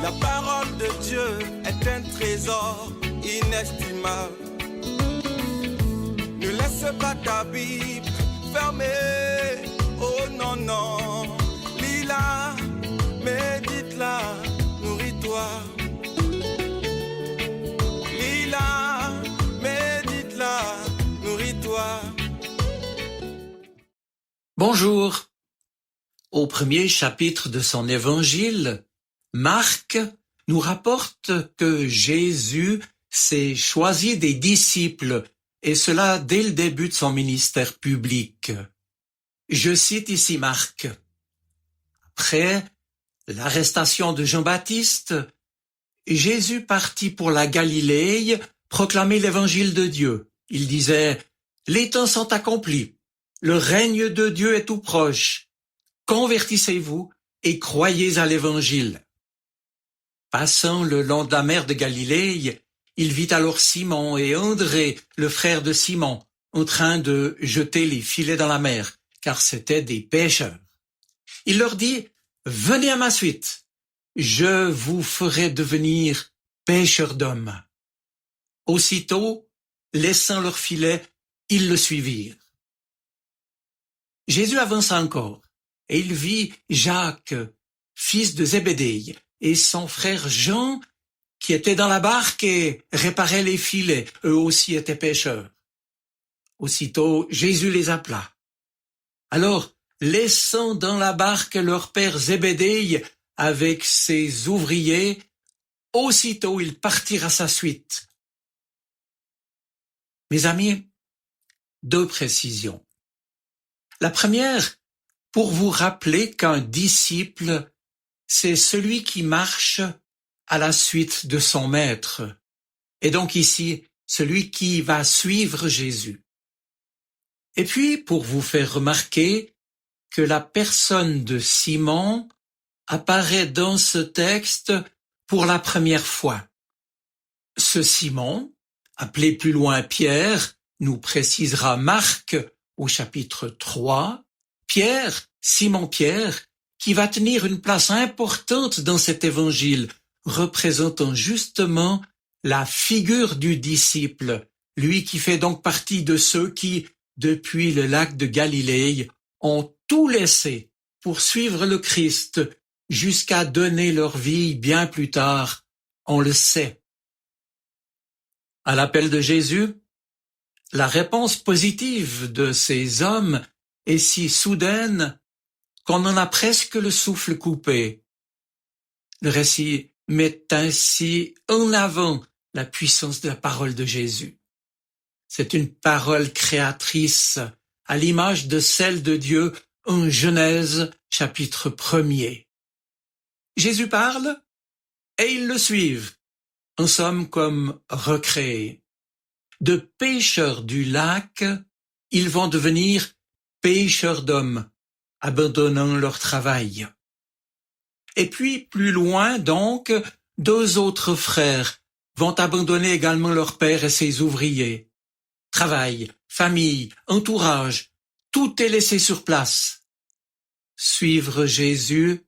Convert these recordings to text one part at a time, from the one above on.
La parole de Dieu est un trésor inestimable. Ne laisse pas ta Bible fermée. Oh non, non. Lis-la, médite-la, nourris-toi. Lis-la, médite-la, nourris-toi. Bonjour. Au premier chapitre de son évangile, Marc nous rapporte que Jésus s'est choisi des disciples, et cela dès le début de son ministère public. Je cite ici Marc. Après l'arrestation de Jean-Baptiste, Jésus partit pour la Galilée proclamer l'évangile de Dieu. Il disait « Les temps sont accomplis, le règne de Dieu est tout proche. Convertissez-vous et croyez à l'évangile. » Passant le long de la mer de Galilée, il vit alors Simon et André, le frère de Simon, en train de jeter les filets dans la mer, car c'étaient des pêcheurs. Il leur dit « Venez à ma suite, je vous ferai devenir pêcheurs d'hommes. » Aussitôt, laissant leurs filets, ils le suivirent. Jésus avança encore, et il vit Jacques, fils de Zébédée, et son frère Jean, qui était dans la barque et réparait les filets, eux aussi étaient pêcheurs. Aussitôt, Jésus les appela. Alors, laissant dans la barque leur père Zébédée avec ses ouvriers, aussitôt ils partirent à sa suite. Mes amis, 2 précisions. La première, pour vous rappeler qu'un disciple, c'est celui qui marche à la suite de son maître, et donc ici, celui qui va suivre Jésus. Et puis, pour vous faire remarquer que la personne de Simon apparaît dans ce texte pour la première fois. Ce Simon, appelé plus loin Pierre, nous précisera Marc au chapitre 3, Pierre, Simon-Pierre, qui va tenir une place importante dans cet évangile, représentant justement la figure du disciple, lui qui fait donc partie de ceux qui, depuis le lac de Galilée, ont tout laissé pour suivre le Christ jusqu'à donner leur vie bien plus tard, on le sait. À l'appel de Jésus, la réponse positive de ces hommes est si soudaine qu'on en a presque le souffle coupé. Le récit met ainsi en avant la puissance de la parole de Jésus. C'est une parole créatrice à l'image de celle de Dieu en Genèse chapitre 1er. Jésus parle et ils le suivent, en somme comme recréés. De pêcheurs du lac, ils vont devenir pêcheurs d'hommes, abandonnant leur travail. Et puis, plus loin donc, 2 autres frères vont abandonner également leur père et ses ouvriers. Travail, famille, entourage, tout est laissé sur place. Suivre Jésus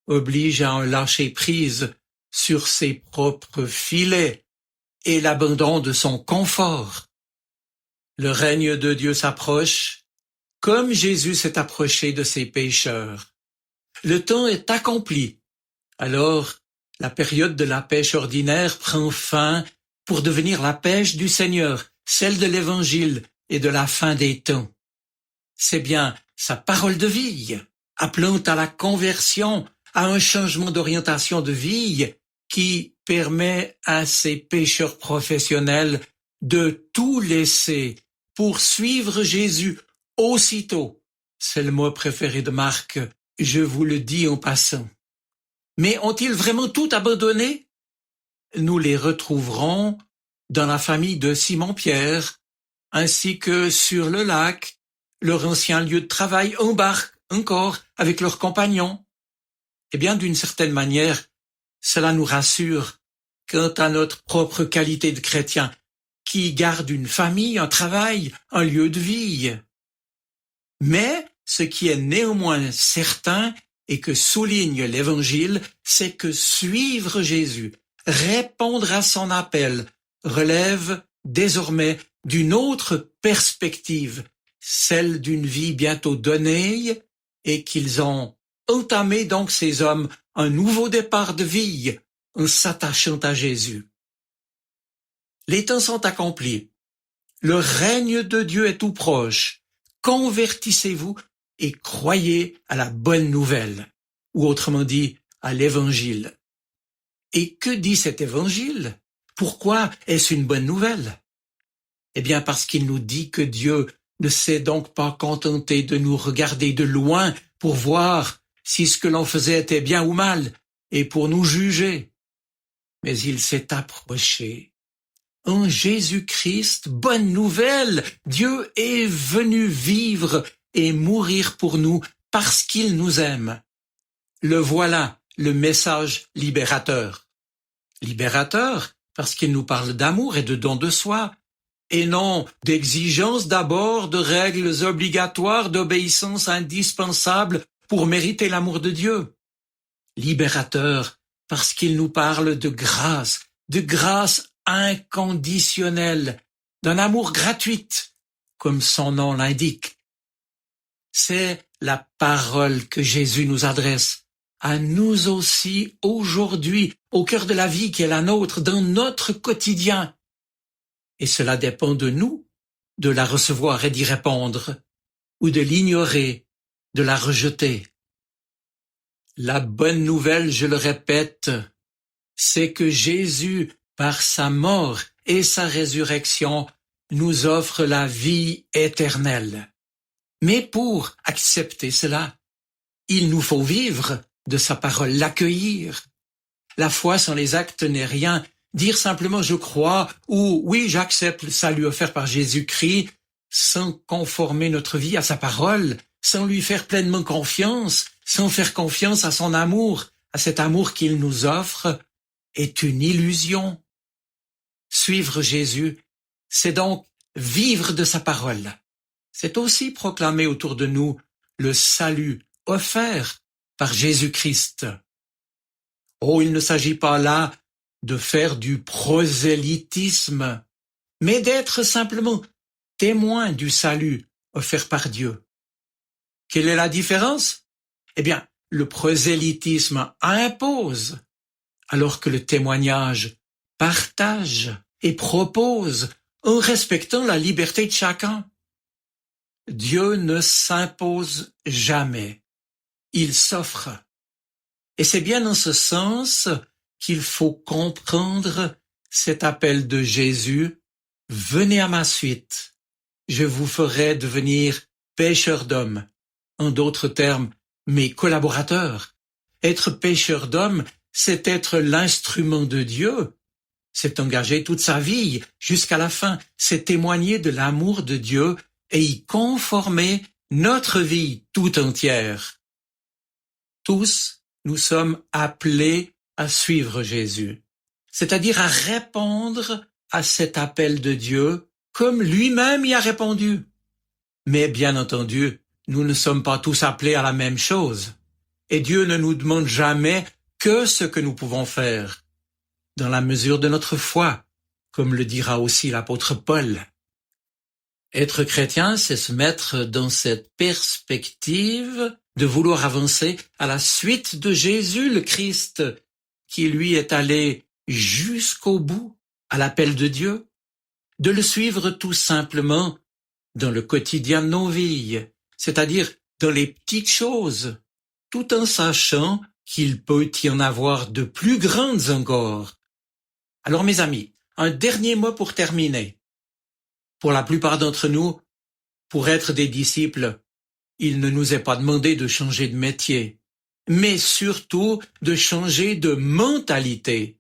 oblige à un lâcher-prise sur ses propres filets et l'abandon de son confort. Le règne de Dieu s'approche, comme Jésus s'est approché de ses pécheurs. Le temps est accompli. Alors, la période de la pêche ordinaire prend fin pour devenir la pêche du Seigneur, celle de l'Évangile et de la fin des temps. C'est bien sa parole de vie, appelant à la conversion, à un changement d'orientation de vie qui permet à ces pêcheurs professionnels de tout laisser pour suivre Jésus aussitôt. C'est le mot préféré de Marc, je vous le dis en passant. Mais ont-ils vraiment tout abandonné? Nous les retrouverons dans la famille de Simon-Pierre, ainsi que sur le lac, leur ancien lieu de travail en barque encore avec leurs compagnons. Eh bien, d'une certaine manière, cela nous rassure quant à notre propre qualité de chrétien, qui garde une famille, un travail, un lieu de vie. Mais ce qui est néanmoins certain, et que souligne l'Évangile, c'est que suivre Jésus, répondre à son appel, relève désormais d'une autre perspective, celle d'une vie bientôt donnée, et qu'ils ont entamé donc ces hommes un nouveau départ de vie en s'attachant à Jésus. Les temps sont accomplis. Le règne de Dieu est tout proche. Convertissez-vous et croyez à la bonne nouvelle, ou autrement dit, à l'Évangile. Et que dit cet Évangile? Pourquoi est-ce une bonne nouvelle? Eh bien parce qu'il nous dit que Dieu ne s'est donc pas contenté de nous regarder de loin pour voir si ce que l'on faisait était bien ou mal, et pour nous juger. Mais il s'est approché. En Jésus-Christ, bonne nouvelle, Dieu est venu vivre et mourir pour nous parce qu'il nous aime. Le voilà, le message libérateur. Libérateur parce qu'il nous parle d'amour et de don de soi, et non d'exigence d'abord, de règles obligatoires, d'obéissance indispensable pour mériter l'amour de Dieu. Libérateur parce qu'il nous parle de grâce inconditionnelle, d'un amour gratuit, comme son nom l'indique. C'est la parole que Jésus nous adresse à nous aussi aujourd'hui, au cœur de la vie qui est la nôtre, dans notre quotidien. Et cela dépend de nous, de la recevoir et d'y répondre, ou de l'ignorer, de la rejeter. La bonne nouvelle, je le répète, c'est que Jésus, par sa mort et sa résurrection, nous offre la vie éternelle. Mais pour accepter cela, il nous faut vivre de sa parole, l'accueillir. La foi sans les actes n'est rien. Dire simplement « je crois » ou « oui, j'accepte le salut offert par Jésus-Christ » sans conformer notre vie à sa parole, sans lui faire pleinement confiance, sans faire confiance à son amour, à cet amour qu'il nous offre, est une illusion. Suivre Jésus, c'est donc vivre de sa parole. C'est aussi proclamer autour de nous le salut offert par Jésus-Christ. Oh, il ne s'agit pas là de faire du prosélytisme, mais d'être simplement témoin du salut offert par Dieu. Quelle est la différence? Eh bien, le prosélytisme impose, alors que le témoignage partage et propose en respectant la liberté de chacun. Dieu ne s'impose jamais, il s'offre. Et c'est bien dans ce sens qu'il faut comprendre cet appel de Jésus, « Venez à ma suite, je vous ferai devenir pêcheurs d'hommes ». En d'autres termes, mes collaborateurs. Être pêcheur d'hommes, c'est être l'instrument de Dieu. C'est engager toute sa vie jusqu'à la fin. C'est témoigner de l'amour de Dieu et y conformer notre vie tout entière. Tous, nous sommes appelés à suivre Jésus, c'est-à-dire à répondre à cet appel de Dieu comme lui-même y a répondu. Mais bien entendu, nous ne sommes pas tous appelés à la même chose. Et Dieu ne nous demande jamais que ce que nous pouvons faire, dans la mesure de notre foi, comme le dira aussi l'apôtre Paul. Être chrétien, c'est se mettre dans cette perspective de vouloir avancer à la suite de Jésus le Christ, qui lui est allé jusqu'au bout à l'appel de Dieu, de le suivre tout simplement dans le quotidien de nos vies, c'est-à-dire dans les petites choses, tout en sachant qu'il peut y en avoir de plus grandes encore. Alors mes amis, un dernier mot pour terminer. Pour la plupart d'entre nous, pour être des disciples, il ne nous est pas demandé de changer de métier, mais surtout de changer de mentalité.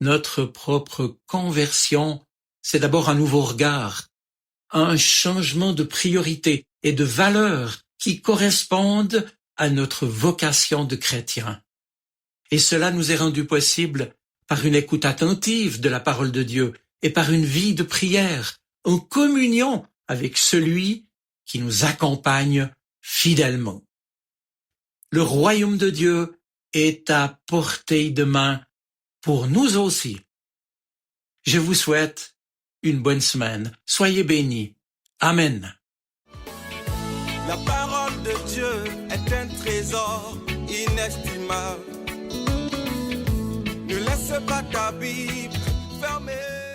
Notre propre conversion, c'est d'abord un nouveau regard, un changement de priorité et de valeurs qui correspondent à notre vocation de chrétien. Et cela nous est rendu possible par une écoute attentive de la parole de Dieu et par une vie de prière, en communion avec celui qui nous accompagne fidèlement. le royaume de Dieu est à portée de main pour nous aussi. Je vous souhaite une bonne semaine. Soyez bénis. Amen. La parole de Dieu est un trésor inestimable. Ne laisse pas ta Bible fermée.